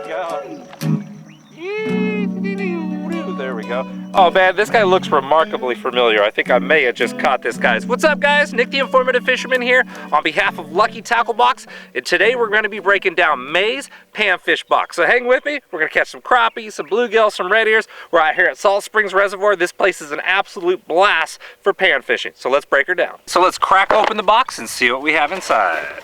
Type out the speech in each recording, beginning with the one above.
go. There we go. Oh man, this guy looks remarkably familiar. I think I may have just caught this guy. What's up guys? Nick the Informative Fisherman here on behalf of Lucky Tackle Box. And today we're going to be breaking down May's Panfish Box. So hang with me. We're going to catch some crappie, some bluegills, some red ears. We're out here at Salt Springs Reservoir. This place is an absolute blast for pan fishing. So let's break her down. So let's crack open the box and see what we have inside.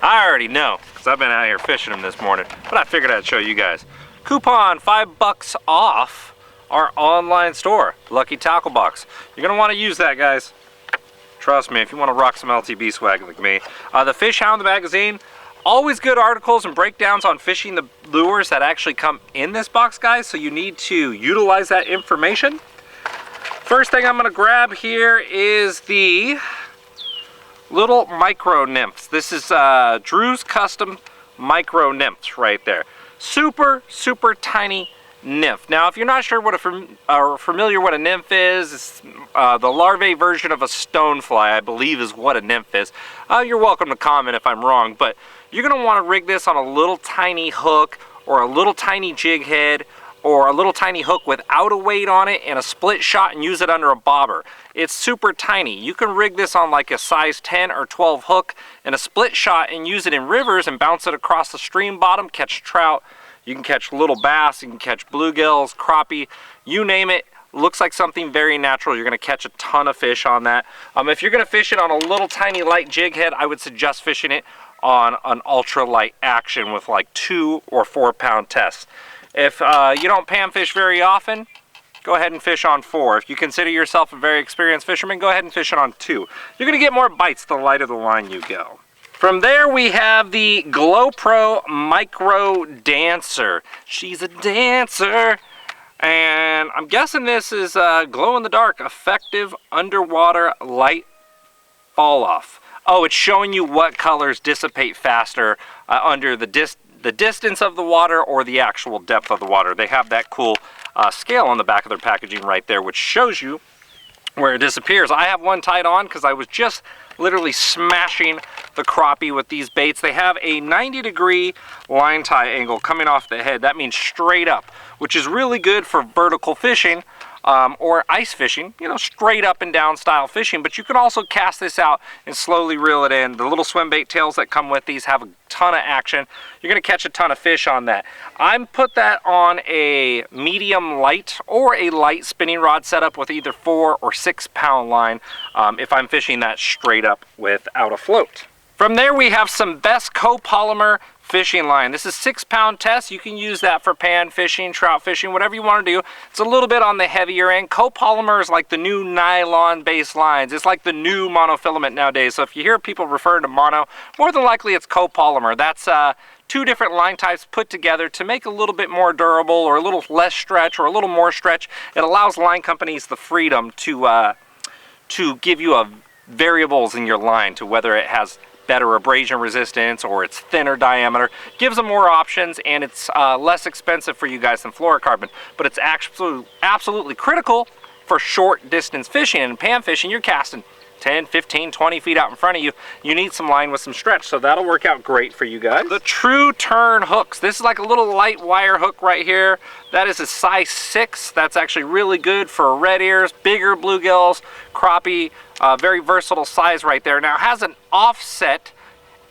I already know because I've been out here fishing them this morning, but I figured I'd show you guys. Coupon $5 off our online store, Lucky Tackle Box. You're gonna want to use that, guys. Trust me, if you want to rock some LTB swag like me. The Fish Hound, the magazine, always good articles and breakdowns on fishing the lures that actually come in this box, guys, so you need to utilize that information. First thing I'm gonna grab here is the little micro nymphs. This is Drew's Custom Micro Nymphs right there. Super, super tiny nymph. Now, if you're not sure what familiar what a nymph is, it's the larvae version of a stonefly, I believe is what a nymph is. You're welcome to comment if I'm wrong, but you're going to want to rig this on a little tiny hook or a little tiny jig head or a little tiny hook without a weight on it and a split shot and use it under a bobber. It's super tiny. You can rig this on like a size 10 or 12 hook and a split shot and use it in rivers and bounce it across the stream bottom, catch trout. You can catch little bass, you can catch bluegills, crappie, you name it. Looks like something very natural. You're going to catch a ton of fish on that. If you're going to fish it on a little tiny light jig head, I would suggest fishing it on an ultra light action with like 2 or 4 pound tests. If you don't pan fish very often, go ahead and fish on 4. If you consider yourself a very experienced fisherman, go ahead and fish it on 2. You're going to get more bites the lighter the line you go. From there we have the GoPro Micro Dancer. She's a dancer. And I'm guessing this is glow-in-the-dark effective underwater light fall off. Oh, it's showing you what colors dissipate faster under the distance of the water or the actual depth of the water. They have that cool scale on the back of their packaging right there, which shows you where it disappears. I have one tied on because I was just literally smashing the crappie with these baits. They have a 90-degree line tie angle coming off the head. That means straight up, which is really good for vertical fishing or ice fishing, you know, straight up and down style fishing. But you can also cast this out and slowly reel it in. The little swim bait tails that come with these have a ton of action. You're going to catch a ton of fish on that. I'm put that on a medium light or a light spinning rod setup with either 4 or 6 pound line if I'm fishing that straight up without a float. From there we have some Best copolymer fishing line. This is 6 pound test. You can use that for pan fishing, trout fishing, whatever you want to do. It's a little bit on the heavier end. Copolymer is like the new nylon based lines. It's like the new monofilament nowadays. So if you hear people referring to mono, more than likely it's copolymer. That's 2 different line types put together to make a little bit more durable or a little less stretch or a little more stretch. It allows line companies the freedom to give you variables in your line to whether it has better abrasion resistance or it's thinner diameter. Gives them more options, and it's less expensive for you guys than fluorocarbon, but it's absolutely critical for short distance fishing. And pan fishing, you're casting 10, 15, 20 feet out in front of you. You need some line with some stretch, so that'll work out great for you guys. The True Turn hooks. This is like a little light wire hook right here. That is a size 6. That's actually really good for red ears, bigger bluegills, crappie, very versatile size right there. Now it has an offset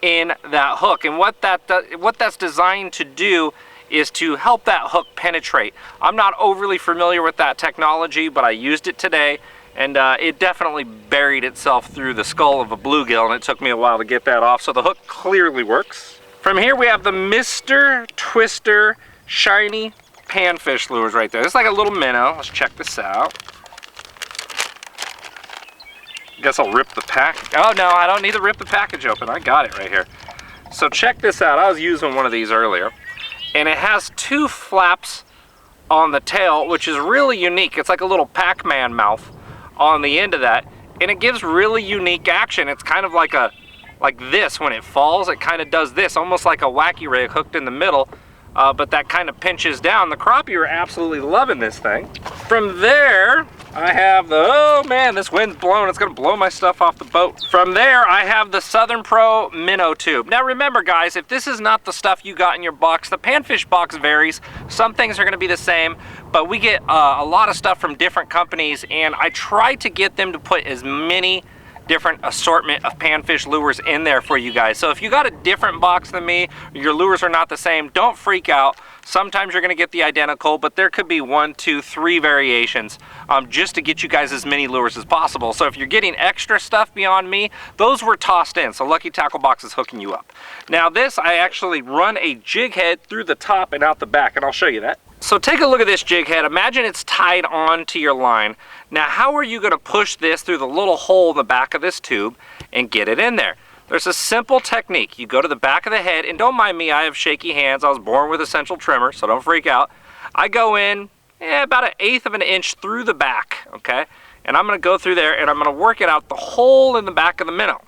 in that hook, and what that's designed to do is to help that hook penetrate. I'm not overly familiar with that technology, but I used it today, and it definitely buried itself through the skull of a bluegill, and it took me a while to get that off, so the hook clearly works. From here we have the Mr. Twister Shiny Panfish lures right there. It's like a little minnow. Let's check this out. Guess I'll rip the pack. Oh no, I don't need to rip the package open. I got it right here. So check this out. I was using one of these earlier, and it has 2 flaps on the tail, which is really unique. It's like a little Pac-Man mouth on the end of that, and it gives really unique action. It's kind of like this. When it falls, it kind of does this, almost like a wacky rig hooked in the middle, but that kind of pinches down. The crappie are absolutely loving this thing. From there, I have the, oh man, this wind's blowing. It's gonna blow my stuff off the boat. From there, I have the Southern Pro minnow tube. Now remember guys, if this is not the stuff you got in your box, the Panfish box varies. Some things are gonna be the same, but we get a lot of stuff from different companies, and I try to get them to put as many different assortment of panfish lures in there for you guys. So if you got a different box than me, your lures are not the same, don't freak out. Sometimes you're gonna get the identical, but there could be 1, 2, 3 variations just to get you guys as many lures as possible. So if you're getting extra stuff beyond me, those were tossed in, so Lucky Tackle Box is hooking you up. Now this, I actually run a jig head through the top and out the back, and I'll show you that. So take a look at this jig head. Imagine it's tied on to your line. Now how are you gonna push this through the little hole in the back of this tube and get it in there? There's a simple technique. You go to the back of the head, and don't mind me, I have shaky hands. I was born with a central trimmer, so don't freak out. I go in about 1/8 of an inch through the back, okay? And I'm gonna go through there and I'm gonna work it out the hole in the back of the minnow.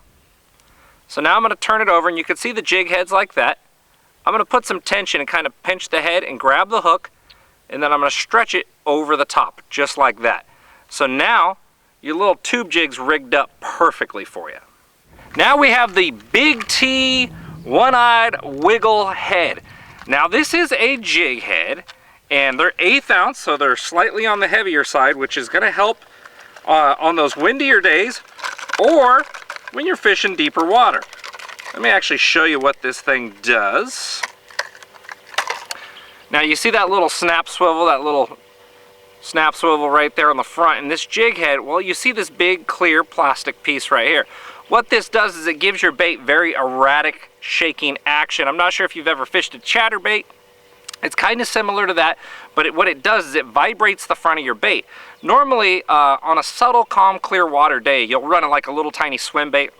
So now I'm gonna turn it over, and you can see the jig heads like that. I'm gonna put some tension and kind of pinch the head and grab the hook, and then I'm gonna stretch it over the top, just like that. So now, your little tube jig's rigged up perfectly for you. Now we have the Big T one-eyed wiggle head. Now this is a jig head, and they're 1/8 ounce, so they're slightly on the heavier side, which is gonna help on those windier days, or when you're fishing deeper water. Let me actually show you what this thing does. Now you see that little snap swivel, right there on the front, and this jig head, well, you see this big clear plastic piece right here. What this does is it gives your bait very erratic shaking action. I'm not sure if you've ever fished a chatterbait. It's kind of similar to that, but what it does is it vibrates the front of your bait. Normally, on a subtle, calm, clear water day, you'll run like a little tiny swim bait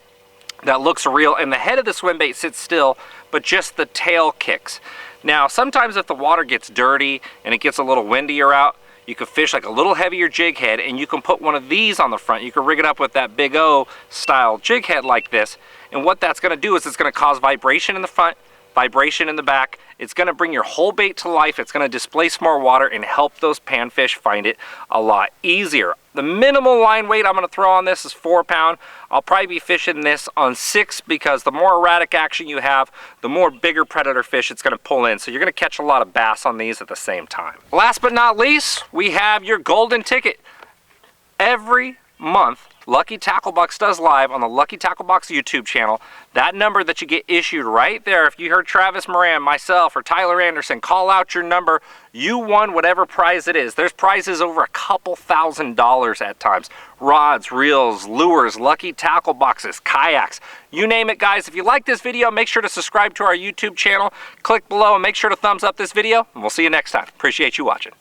that looks real, and the head of the swim bait sits still, but just the tail kicks. Now, sometimes if the water gets dirty and it gets a little windier out, you can fish like a little heavier jig head, and you can put one of these on the front. You can rig it up with that Big O style jig head like this, and what that's gonna do is it's gonna cause vibration in the front, vibration in the back. It's gonna bring your whole bait to life. It's gonna displace more water and help those panfish find it a lot easier. The minimal line weight I'm gonna throw on this is 4 pound. I'll probably be fishing this on 6, because the more erratic action you have, the more bigger predator fish it's gonna pull in. So you're gonna catch a lot of bass on these at the same time. Last but not least, we have your golden ticket. Every month, Lucky Tackle Box does live on the Lucky Tackle Box YouTube channel. That number that you get issued right there, if you heard Travis Moran, myself, or Tyler Anderson call out your number, you won whatever prize it is. There's prizes over a couple $1,000s at times. Rods, reels, lures, Lucky Tackle Boxes, kayaks, you name it, guys. If you like this video, make sure to subscribe to our YouTube channel. Click below and make sure to thumbs up this video, and we'll see you next time. Appreciate you watching.